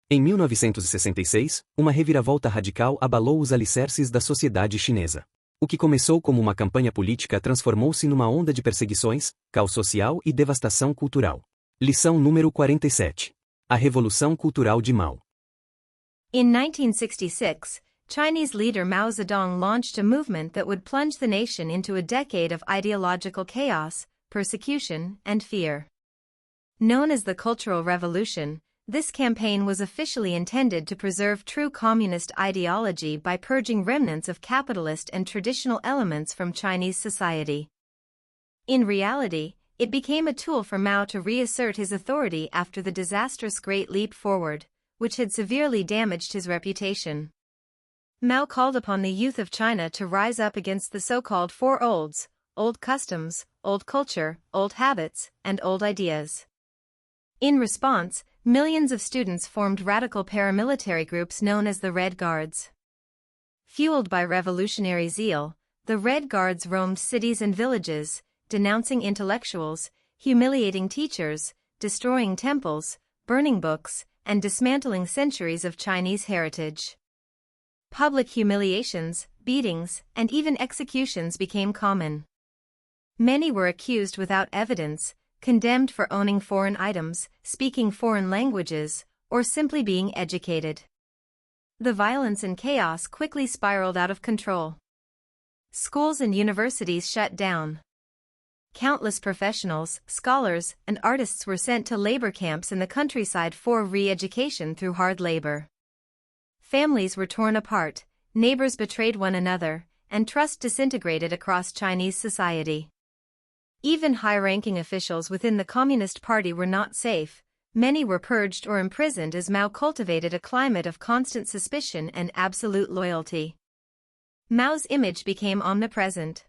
Em 1966, uma reviravolta radical abalou os alicerces da sociedade chinesa. O que começou como uma campanha política transformou-se numa onda de perseguições, caos social e devastação cultural. Lição número 47. A Revolução Cultural de Mao. In 1966, Chinese leader Mao Zedong launched a movement that would plunge the nation into a decade of ideological chaos, persecution, and fear. Known as the Cultural Revolution, this campaign was officially intended to preserve true communist ideology by purging remnants of capitalist and traditional elements from Chinese society. In reality, it became a tool for Mao to reassert his authority after the disastrous Great Leap Forward, which had severely damaged his reputation. Mao called upon the youth of China to rise up against the so-called Four Olds: old customs, old culture, old habits, and old ideas. In response, millions of students formed radical paramilitary groups known as the Red Guards. Fueled by revolutionary zeal, the Red Guards roamed cities and villages, denouncing intellectuals, humiliating teachers, destroying temples, burning books, and dismantling centuries of Chinese heritage. Public humiliations, beatings, and even executions became common. Many were accused without evidence, condemned for owning foreign items, speaking foreign languages, or simply being educated. The violence and chaos quickly spiraled out of control. Schools and universities shut down. Countless professionals, scholars, and artists were sent to labor camps in the countryside for re-education through hard labor. Families were torn apart, neighbors betrayed one another, and trust disintegrated across Chinese society. Even high-ranking officials within the Communist Party were not safe. Many were purged or imprisoned as Mao cultivated a climate of constant suspicion and absolute loyalty. Mao's image became omnipresent.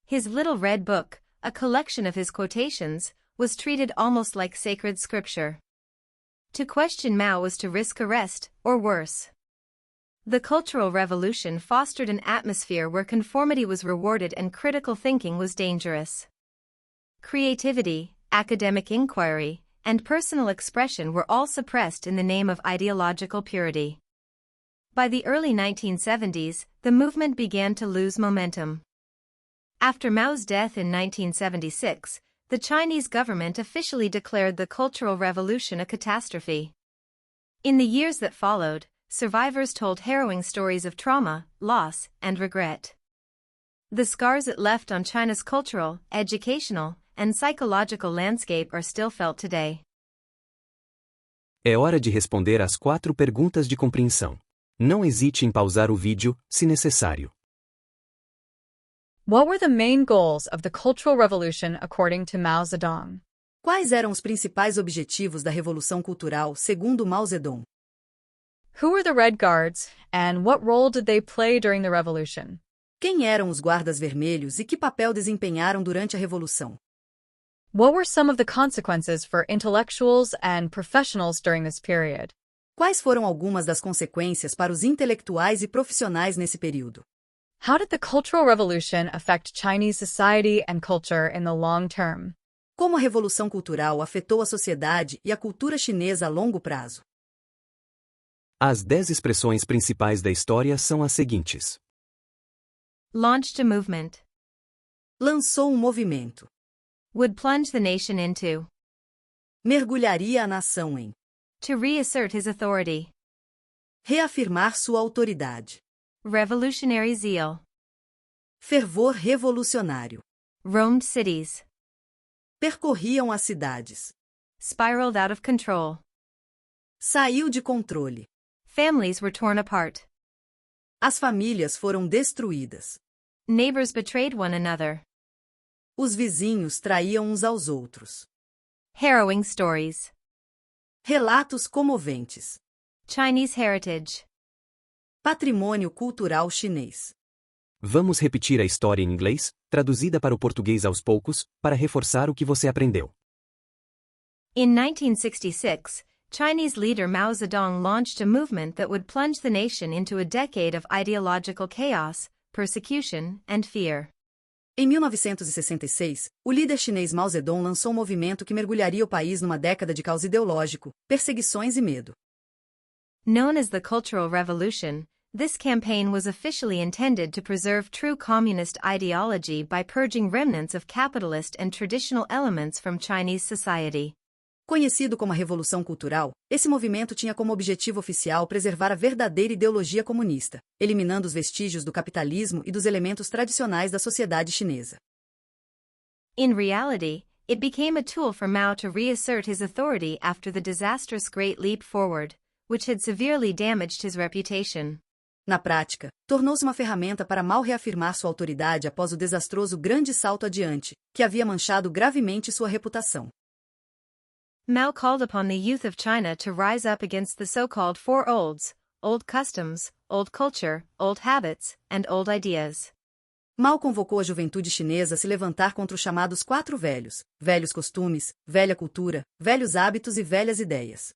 His Little Red Book, a collection of his quotations, was treated almost like sacred scripture. To question Mao was to risk arrest, or worse. The Cultural Revolution fostered an atmosphere where conformity was rewarded and critical thinking was dangerous. Creativity, academic inquiry, and personal expression were all suppressed in the name of ideological purity. By the early 1970s, the movement began to lose momentum. After Mao's death in 1976, the Chinese government officially declared the Cultural Revolution a catastrophe. In the years that followed, survivors told harrowing stories of trauma, loss, and regret. The scars it left on China's cultural, educational, and psychological landscape are still felt today. É hora de responder às 4 perguntas de compreensão. Não hesite em pausar o vídeo, se necessário. What were the main goals of the Cultural Revolution according to Mao Zedong? Quais eram os principais objetivos da Revolução Cultural, segundo Mao Zedong? Who were the Red Guards, and what role did they play during the revolution? Quem eram os guardas vermelhos e que papel desempenharam durante a Revolução? What were some of the consequences for intellectuals and professionals during this period? Quais foram algumas das consequências para os intelectuais e profissionais nesse período? How did the Cultural Revolution affect Chinese society and culture in the long term? Como a Revolução Cultural afetou a sociedade e a cultura chinesa a longo prazo? As 10 expressões principais da história são as seguintes. Launched a movement. Lançou um movimento. Would plunge the nation into. Mergulharia a nação em. To reassert his authority. Reafirmar sua autoridade. Revolutionary zeal. Fervor revolucionário. Roamed cities. Percorriam as cidades. Spiraled out of control. Saiu de controle. Families were torn apart. As famílias foram destruídas. Neighbors betrayed one another. Os vizinhos traíam uns aos outros. Harrowing stories. Relatos comoventes. Chinese heritage. Patrimônio cultural chinês. Vamos repetir a história em inglês, traduzida para o português aos poucos, para reforçar o que você aprendeu. In 1966, Chinese leader Mao Zedong launched a movement that would plunge the nation into a decade of ideological chaos, persecution, and fear. Em 1966, o líder chinês Mao Zedong lançou um movimento que mergulharia o país numa década de caos ideológico, perseguições e medo. Known as the Cultural Revolution, this campaign was officially intended to preserve true communist ideology by purging remnants of capitalist and traditional elements from Chinese society. Conhecido como a Revolução Cultural, esse movimento tinha como objetivo oficial preservar a verdadeira ideologia comunista, eliminando os vestígios do capitalismo e dos elementos tradicionais da sociedade chinesa. In reality, it became a tool for Mao to reassert his authority after the disastrous Great Leap Forward, which had severely damaged his reputation. Na prática, tornou-se uma ferramenta para Mao reafirmar sua autoridade após o desastroso Grande Salto Adiante, que havia manchado gravemente sua reputação. Mao called upon the youth of China to rise up against the so-called Four Olds: old customs, old culture, old habits, and old ideas. Mao convocou a juventude chinesa a se levantar contra os chamados Quatro Velhos: velhos costumes, velha cultura, velhos hábitos e velhas ideias.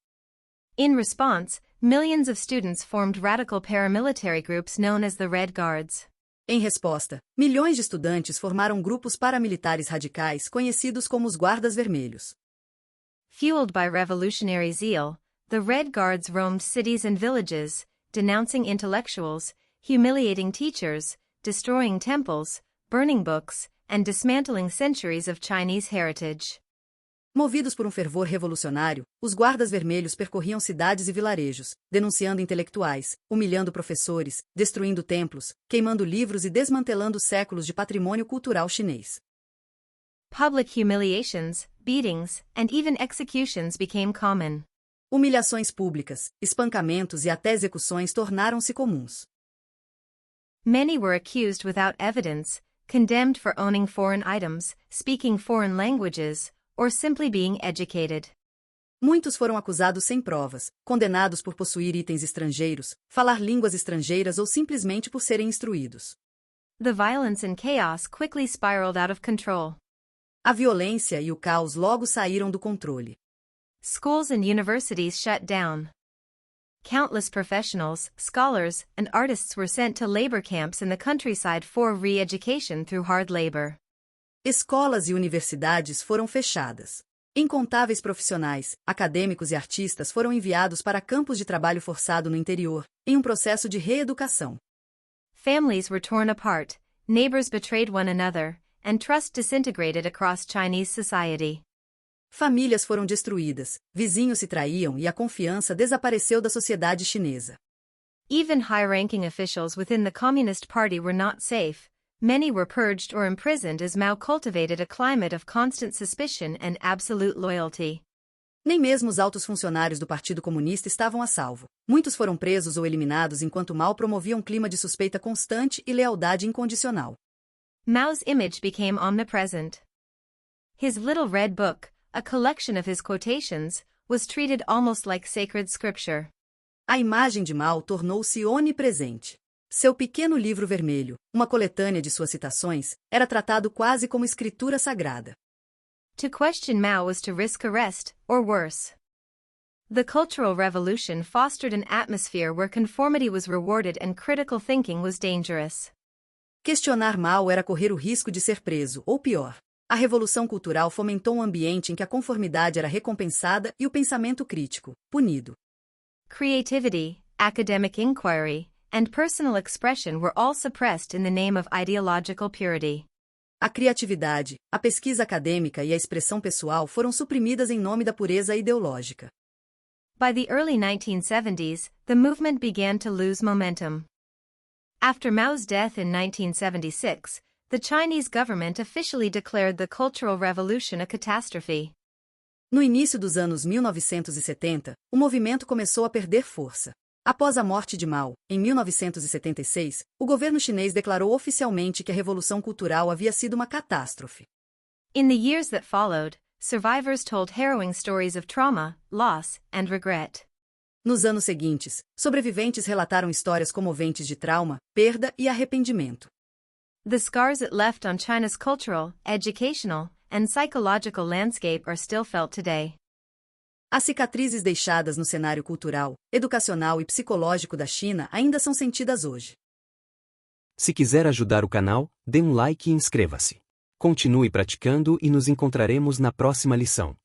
In response, millions of students formed radical paramilitary groups known as the Red Guards. Em resposta, milhões de estudantes formaram grupos paramilitares radicais conhecidos como os Guardas Vermelhos. Fueled by revolutionary zeal, the Red Guards roamed cities and villages, denouncing intellectuals, humiliating teachers, destroying temples, burning books, and dismantling centuries of Chinese heritage. Movidos por um fervor revolucionário, os Guardas Vermelhos percorriam cidades e vilarejos, denunciando intelectuais, humilhando professores, destruindo templos, queimando livros e desmantelando séculos de patrimônio cultural chinês. Public humiliations, beatings, and even executions became common. Humilhações públicas, espancamentos e até execuções tornaram-se comuns. Many were accused without evidence, condemned for owning foreign items, speaking foreign languages, or simply being educated. Muitos foram acusados sem provas, condenados por possuir itens estrangeiros, falar línguas estrangeiras ou simplesmente por serem instruídos. The violence and chaos quickly spiraled out of control. A violência e o caos logo saíram do controle. Schools and universities shut down. Countless professionals, scholars, and artists were sent to labor camps in the countryside for re-education through hard labor. Escolas e universidades foram fechadas. Incontáveis profissionais, acadêmicos e artistas foram enviados para campos de trabalho forçado no interior, em um processo de reeducação. Families were torn apart, neighbors betrayed one another, and trust disintegrated across Chinese society. Famílias foram destruídas, vizinhos se traíam e a confiança desapareceu da sociedade chinesa. Even high-ranking officials within the Communist Party were not safe. Many were purged or imprisoned as Mao cultivated a climate of constant suspicion and absolute loyalty. Nem mesmo os altos funcionários do Partido Comunista estavam a salvo. Muitos foram presos ou eliminados enquanto Mao promovia um clima de suspeita constante e lealdade incondicional. Mao's image became omnipresent. His Little Red Book, a collection of his quotations, was treated almost like sacred scripture. A imagem de Mao tornou-se onipresente. Seu pequeno livro vermelho, uma coletânea de suas citações, era tratado quase como escritura sagrada. To question Mao was to risk arrest, or worse. The Cultural Revolution fostered an atmosphere where conformity was rewarded and critical thinking was dangerous. Questionar Mao era correr o risco de ser preso, ou pior. A Revolução Cultural fomentou um ambiente em que a conformidade era recompensada e o pensamento crítico, punido. Creativity, academic inquiry, and personal expression were all suppressed in the name of ideological purity. A criatividade, a pesquisa acadêmica e a expressão pessoal foram suprimidas em nome da pureza ideológica. By the early 1970s, the movement began to lose momentum. After Mao's death in 1976, the Chinese government officially declared the Cultural Revolution a catastrophe. No início dos anos 1970, o movimento começou a perder força. Após a morte de Mao, em 1976, o governo chinês declarou oficialmente que a Revolução Cultural havia sido uma catástrofe. In the years that followed, survivors told harrowing stories of trauma, loss, and regret. Nos anos seguintes, sobreviventes relataram histórias comoventes de trauma, perda e arrependimento. The scars it left on China's cultural, educational, and psychological landscape are still felt today. As cicatrizes deixadas no cenário cultural, educacional e psicológico da China ainda são sentidas hoje. Se quiser ajudar o canal, dê um like e inscreva-se. Continue praticando e nos encontraremos na próxima lição.